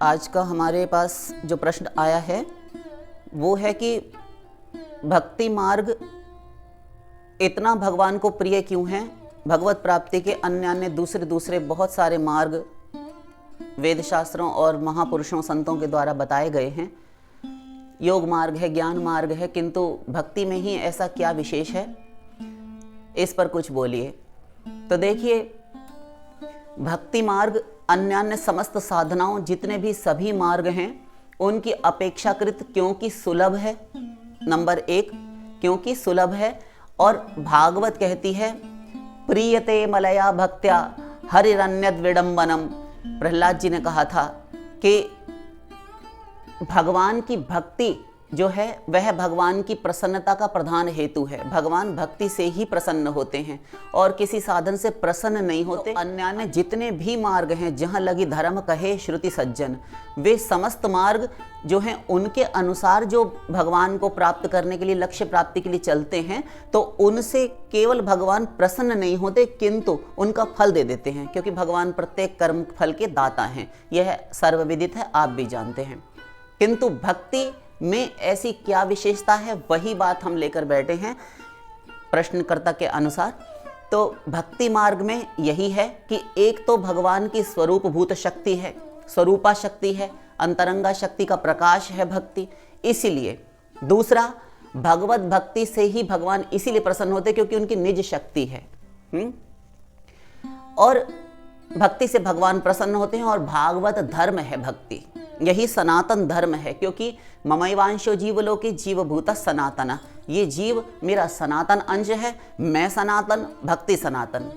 आज का हमारे पास जो प्रश्न आया है वो है कि भक्ति मार्ग इतना भगवान को प्रिय क्यों है। भगवत प्राप्ति के अन्य दूसरे बहुत सारे मार्ग वेद शास्त्रों और महापुरुषों संतों के द्वारा बताए गए हैं। योग मार्ग है, ज्ञान मार्ग है, किंतु भक्ति में ही ऐसा क्या विशेष है, इस पर कुछ बोलिए। तो देखिए, भक्ति मार्ग अन्य समस्त साधनाओं जितने भी सभी मार्ग हैं उनकी अपेक्षाकृत क्योंकि सुलभ है। नंबर 1, क्योंकि सुलभ है। और भागवत कहती है प्रीयते मलया भक्त्या हरिरन्यद विडंबनम। प्रहलाद जी ने कहा था कि भगवान की भक्ति जो है वह भगवान की प्रसन्नता का प्रधान हेतु है। भगवान भक्ति से ही प्रसन्न होते हैं और किसी साधन से प्रसन्न नहीं होते। अन्य जितने भी मार्ग हैं जहाँ लगी धर्म कहे श्रुति सज्जन, वे समस्त मार्ग जो हैं उनके अनुसार जो भगवान को प्राप्त करने के लिए, लक्ष्य प्राप्ति के लिए चलते हैं, तो उनसे केवल भगवान प्रसन्न नहीं होते किंतु उनका फल दे देते हैं, क्योंकि भगवान प्रत्येक कर्म फल के दाता हैं। यह सर्वविदित है, आप भी जानते हैं। किंतु भक्ति में ऐसी क्या विशेषता है, वही बात हम लेकर बैठे हैं प्रश्नकर्ता के अनुसार। तो भक्ति मार्ग में यही है कि एक तो भगवान की स्वरूपभूत शक्ति है, स्वरूपा शक्ति है, अंतरंगा शक्ति का प्रकाश है भक्ति। इसीलिए दूसरा, भगवत भक्ति से ही भगवान इसीलिए प्रसन्न होते क्योंकि उनकी निज शक्ति है। और भक्ति से भगवान प्रसन्न होते हैं। और भागवत धर्म है भक्ति, यही सनातन धर्म है, क्योंकि ममैवांशो जीवलोके जीवभूता सनातन। ये जीव मेरा सनातन अंश है, मैं सनातन, भक्ति सनातन।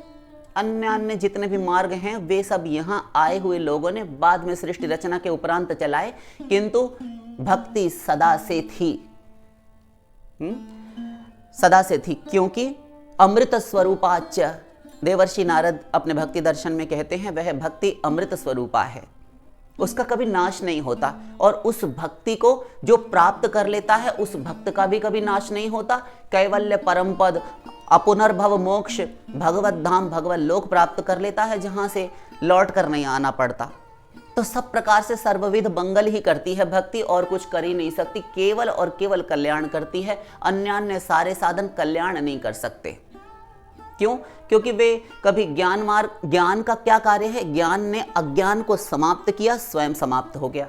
अन्य जितने भी मार्ग हैं वे सब यहाँ आए हुए लोगों ने बाद में सृष्टि रचना के उपरांत चलाए, किंतु भक्ति सदा से थी। सदा से थी, क्योंकि अमृत स्वरूपाच। देवर्षि नारद अपने भक्ति दर्शन में कहते हैं वह भक्ति अमृत स्वरूपा है, उसका कभी नाश नहीं होता। और उस भक्ति को जो प्राप्त कर लेता है उस भक्त का भी कभी नाश नहीं होता। कैवल्य परम पद, अपुनर्भव मोक्ष, भगवत धाम, भगवत लोक प्राप्त कर लेता है, जहां से लौट कर नहीं आना पड़ता। तो सब प्रकार से सर्वविध मंगल ही करती है भक्ति, और कुछ कर ही नहीं सकती। केवल और केवल कल्याण करती है, अन्य सारे साधन कल्याण नहीं कर सकते। क्यों? क्योंकि वे कभी ज्ञान का क्या कार्य है, ज्ञान ने अज्ञान को समाप्त किया, स्वयं समाप्त हो गया।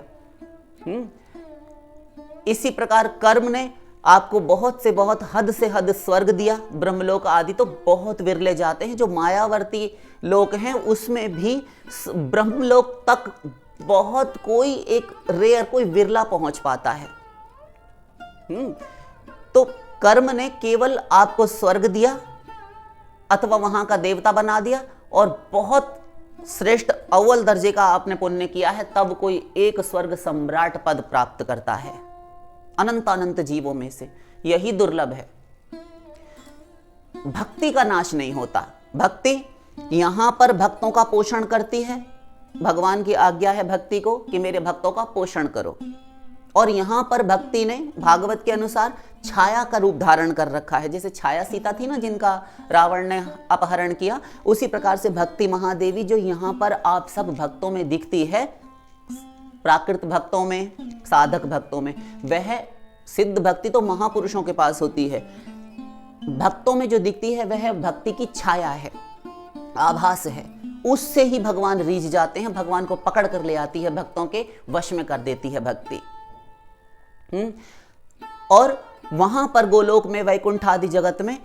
इसी प्रकार कर्म ने आपको बहुत से बहुत हद से हद स्वर्ग दिया। ब्रह्मलोक आदि तो बहुत विरले जाते हैं, जो मायावर्ती लोक हैं उसमें भी ब्रह्मलोक तक बहुत कोई एक रेयर, कोई विरला पहुंच पाता है। तो कर्म ने केवल आपको स्वर्ग दिया अथवा वहां का देवता बना दिया, और बहुत श्रेष्ठ अव्वल दर्जे का आपने पुण्य किया है, तब कोई एक स्वर्ग सम्राट पद प्राप्त करता है अनंत जीवों में से। यही दुर्लभ है। भक्ति का नाश नहीं होता। भक्ति यहां पर भक्तों का पोषण करती है। भगवान की आज्ञा है भक्ति को कि मेरे भक्तों का पोषण करो। और यहां पर भक्ति ने भागवत के अनुसार छाया का रूप धारण कर रखा है। जैसे छाया सीता थी ना, जिनका रावण ने अपहरण किया, उसी प्रकार से भक्ति महादेवी जो यहाँ पर आप सब भक्तों में दिखती है, प्राकृत भक्तों में, साधक भक्तों में, वह सिद्ध भक्ति तो महापुरुषों के पास होती है। भक्तों में जो दिखती है वह भक्ति की छाया है, आभास है। उससे ही भगवान रीझ जाते हैं, भगवान को पकड़ कर ले आती है, भक्तों के वश में कर देती है भक्ति। और वहां पर गोलोक में, वैकुंठ आदि जगत में,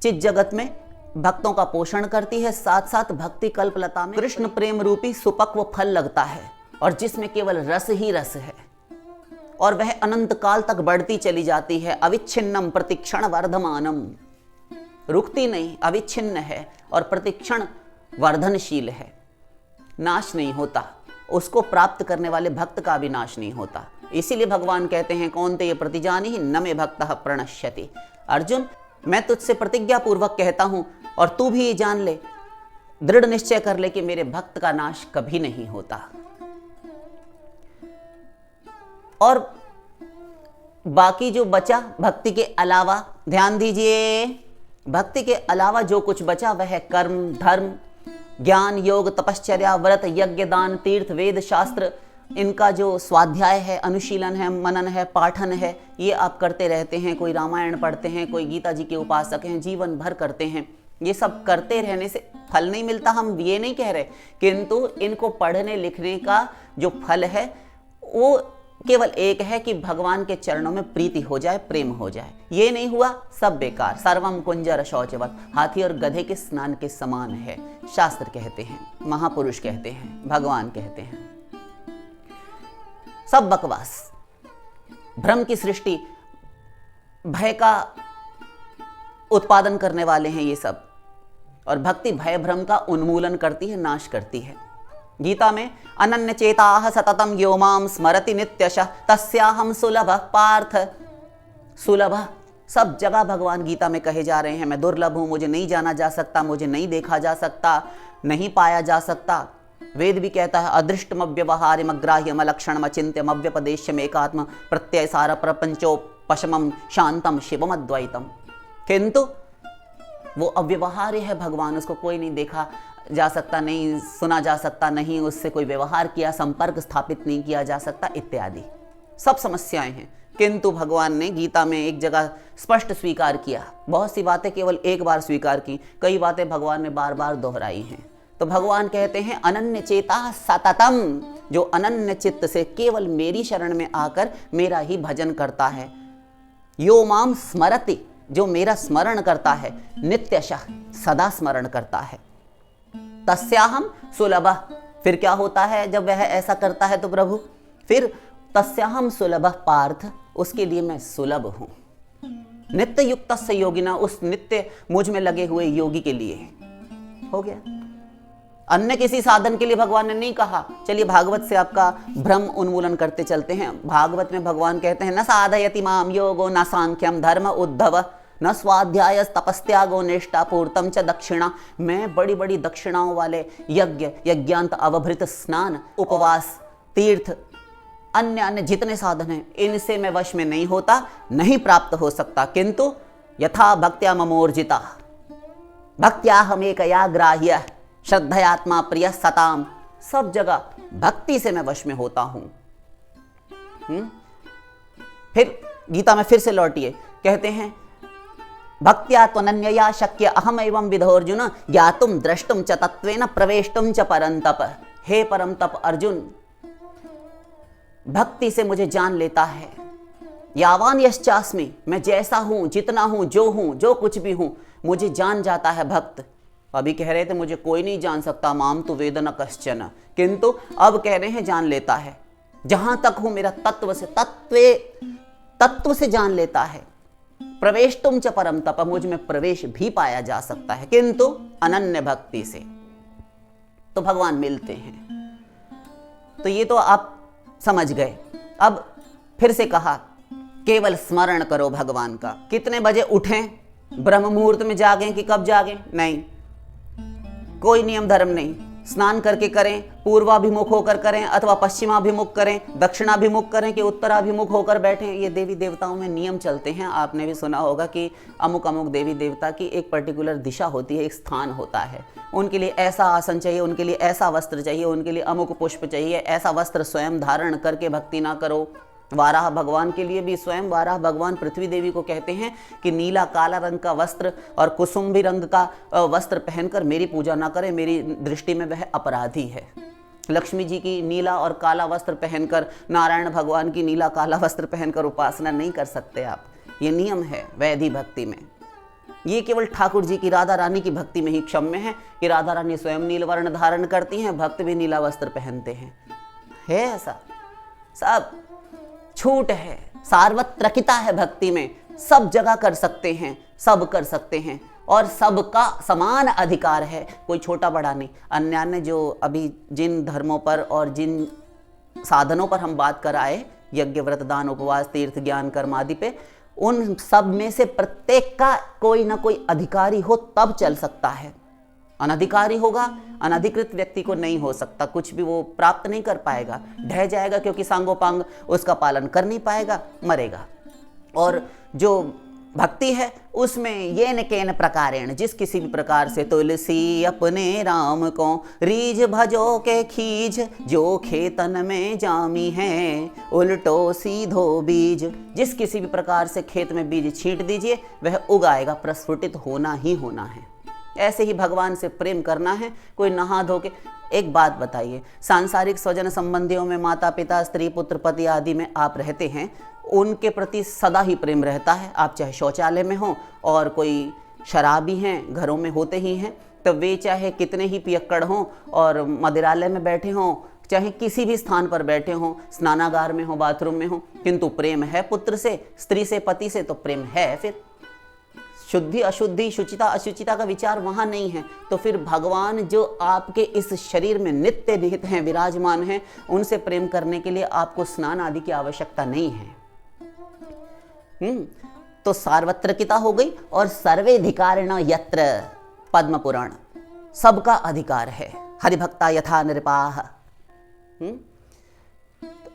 चित जगत में भक्तों का पोषण करती है। साथ साथ भक्ति कल्पलता में कृष्ण प्रेम रूपी सुपक्व फल लगता है, और जिसमें केवल रस ही रस है, और वह अनंत काल तक बढ़ती चली जाती है। अविच्छिन्नम प्रतिक्षण वर्धमानम, रुकती नहीं, अविच्छिन्न है और प्रतिक्षण वर्धनशील है, नाश नहीं होता। उसको प्राप्त करने वाले भक्त का भी नाश नहीं होता। इसीलिए भगवान कहते हैं कौन्तेय ये प्रतिजानी न मे भक्तः प्रणश्यति। अर्जुन, मैं तुझसे प्रतिज्ञा पूर्वक कहता हूं, और तू भी ये जान ले, दृढ़ निश्चय कर ले कि मेरे भक्त का नाश कभी नहीं होता। और बाकी जो बचा भक्ति के अलावा, ध्यान दीजिए, भक्ति के अलावा जो कुछ बचा वह कर्म, धर्म, ज्ञान, योग, तपश्चर्या, व्रत, यज्ञ, दान, तीर्थ, वेद, शास्त्र, इनका जो स्वाध्याय है, अनुशीलन है, मनन है, पाठन है, ये आप करते रहते हैं। कोई रामायण पढ़ते हैं, कोई गीता जी के उपासक हैं, जीवन भर करते हैं। ये सब करते रहने से फल नहीं मिलता, हम ये नहीं कह रहे, किंतु इनको पढ़ने लिखने का जो फल है वो केवल एक है कि भगवान के चरणों में प्रीति हो जाए, प्रेम हो जाए। ये नहीं हुआ, सब बेकार। सर्वम कुंजर शौचवत, हाथी और गधे के स्नान के समान है, शास्त्र कहते हैं, महापुरुष कहते हैं, भगवान कहते हैं। सब बकवास, भ्रम की सृष्टि, भय का उत्पादन करने वाले हैं ये सब। और भक्ति भय भ्रम का उन्मूलन करती है, नाश करती है। गीता में अनन्य चेताः सततम यो मां स्मरति नित्यशः तस्याहं सुलभः पार्थ। सुलभ सब जगह भगवान गीता में कहे जा रहे हैं, मैं दुर्लभ हूं, मुझे नहीं जाना जा सकता, मुझे नहीं देखा जा सकता, नहीं पाया जा सकता। वेद भी कहता है अदृष्टमव्यवहार्यम अग्राह्यम अलक्षणम अचिन्त्यम अव्यपदेश्यम एकात्म प्रत्यय सार प्रपंचोपशमम शांतम शिवम अद्वैतम। किंतु वो अव्यवहार्य है भगवान, उसको कोई नहीं देखा जा सकता, नहीं सुना जा सकता, नहीं उससे कोई व्यवहार किया, संपर्क स्थापित नहीं किया जा सकता, इत्यादि सब समस्याएं हैं। किंतु भगवान ने गीता में एक जगह स्पष्ट स्वीकार किया। बहुत सी बातें केवल एक बार स्वीकार की, कई बातें भगवान ने बार बार दोहराई हैं। तो भगवान कहते हैं अनन्य चेता सततम, जो अनन्य चित्त से केवल मेरी शरण में आकर मेरा ही भजन करता है। यो माम स्मरति, जो मेरा स्मरण करता है, नित्यशः सदा स्मरण करता है। तस्याहम सुलभः, फिर क्या होता है जब वह ऐसा करता है तो प्रभु, फिर तस्याहम सुलभः पार्थ, उसके लिए मैं सुलभ हूं। नित्य युक्तस्य योगिना, उस नित्य मुझ में लगे हुए योगी के लिए हो गया। अन्य किसी साधन के लिए भगवान ने नहीं कहा। चलिए भागवत से आपका भ्रम उन्मूलन करते चलते हैं। भागवत में भगवान कहते हैं न साधयति माम योगो न सांख्यम धर्म उद्धव न स्वाध्याय तपस्त्यागो निष्ठा पूर्तम च दक्षिणा। मैं बड़ी बड़ी दक्षिणाओं वाले यज्ञ, यज्ञांत, अवभृत स्नान, उपवास, तीर्थ, अन्य अन्य जितने साधन हैं, इनसे मैं वश में नहीं होता, नहीं प्राप्त हो सकता। किंतु यथा भक्त्या ममोर्जिता भक्त्या हमेकया ग्राह्य श्रद्धयात्मा प्रिय सताम, सब जगह भक्ति से मैं वश में होता हूं। फिर गीता में फिर से लौटिए, कहते हैं भक्त्या त्वनन्यया शक्य अहम एवं विधोर्जुन ज्ञातुम द्रष्टुम च तत्वेन प्रवेष्टुम च परंतप। हे परम तप अर्जुन, भक्ति से मुझे जान लेता है। यावान यश्चास्मि, मैं जैसा हूं, जितना हूं, जो कुछ भी हूं, मुझे जान जाता है भक्त। अभी कह रहे थे मुझे कोई नहीं जान सकता, माम तु वेद न कश्चन, किंतु अब कह रहे हैं जान लेता है। जहां तक हूं मेरा तत्व से, तत्व से जान लेता है। प्रवेष्टुम च परम तप, मुझ में प्रवेश भी पाया जा सकता है, किंतु अनन्य भक्ति से। तो भगवान मिलते हैं। तो ये तो आप समझ गए। अब फिर से कहा केवल स्मरण करो भगवान का। कितने बजे उठें, ब्रह्म मुहूर्त में जागें कि कब जागें, नहीं, कोई नियम धर्म नहीं। स्नान करके करें, पूर्वाभिमुख होकर करें अथवा पश्चिमाभिमुख करें, दक्षिणाभिमुख करें कि उत्तराभिमुख होकर बैठें, ये देवी देवताओं में नियम चलते हैं। आपने भी सुना होगा कि अमुक अमुक देवी देवता की एक पर्टिकुलर दिशा होती है, एक स्थान होता है। उनके लिए ऐसा आसन चाहिए, उनके लिए ऐसा वस्त्र चाहिए, उनके लिए अमुक पुष्प चाहिए, ऐसा वस्त्र स्वयं धारण करके भक्ति ना करो। वाराह भगवान के लिए भी स्वयं वाराह भगवान पृथ्वी देवी को कहते हैं कि नीला काला रंग का वस्त्र और कुसुम्भी रंग का वस्त्र पहनकर मेरी पूजा ना करें, मेरी दृष्टि में वह अपराधी है। लक्ष्मी जी की नीला और काला वस्त्र पहनकर, नारायण भगवान की नीला काला वस्त्र पहनकर उपासना नहीं कर सकते आप। ये नियम है वैधि भक्ति में। ये केवल ठाकुर जी की, राधा रानी की भक्ति में ही क्षम्य है कि राधा रानी स्वयं नील वर्ण धारण करती हैं, भक्त भी नीला वस्त्र पहनते हैं। है ऐसा, सब छूट है, सार्वत्रिकता है भक्ति में। सब जगह कर सकते हैं, सब कर सकते हैं और सबका समान अधिकार है, कोई छोटा बड़ा नहीं। अन्य जो अभी जिन धर्मों पर और जिन साधनों पर हम बात कर आए, यज्ञ, व्रत, दान, उपवास, तीर्थ, ज्ञान, कर्म आदि पे, उन सब में से प्रत्येक का कोई ना कोई अधिकारी हो तब चल सकता है। अनधिकारी होगा, अनधिकृत व्यक्ति को नहीं हो सकता, कुछ भी वो प्राप्त नहीं कर पाएगा, ढह जाएगा, क्योंकि सांगोपांग उसका पालन कर नहीं पाएगा, मरेगा। और जो भक्ति है उसमें ये न केन प्रकारेण, जिस किसी भी प्रकार से, तुलसी अपने राम को रीझ भजो के खींच, जो खेतन में जामी है उल्टो सीधो बीज। जिस किसी भी प्रकार से खेत में बीज छींट दीजिए वह उगाएगा, प्रस्फुटित होना ही होना है। ऐसे ही भगवान से प्रेम करना है। कोई नहा धो के, एक बात बताइए, सांसारिक स्वजन संबंधियों में माता पिता स्त्री पुत्र पति आदि में आप रहते हैं, उनके प्रति सदा ही प्रेम रहता है। आप चाहे शौचालय में हो और कोई शराबी हैं घरों में होते ही हैं, तो वे चाहे कितने ही पियक्कड़ हों और मदिरालय में बैठे हों, चाहे किसी भी स्थान पर बैठे हों, स्नानागार में हो बाथरूम में हो, किंतु प्रेम है पुत्र से, स्त्री से, पति से, तो प्रेम है। फिर शुद्धि अशुद्धि, शुचिता अशुचिता का विचार वहां नहीं है। तो फिर भगवान जो आपके इस शरीर में नित्य निहित हैं, विराजमान हैं, उनसे प्रेम करने के लिए आपको स्नान आदि की आवश्यकता नहीं है। तो सार्वत्रिकता हो गई। और सर्वेधिकारिण यत्र, पद्म पुराण, सबका अधिकार है। हरिभक्ता यथा नृपाः,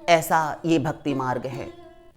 ऐसा ये भक्ति मार्ग है।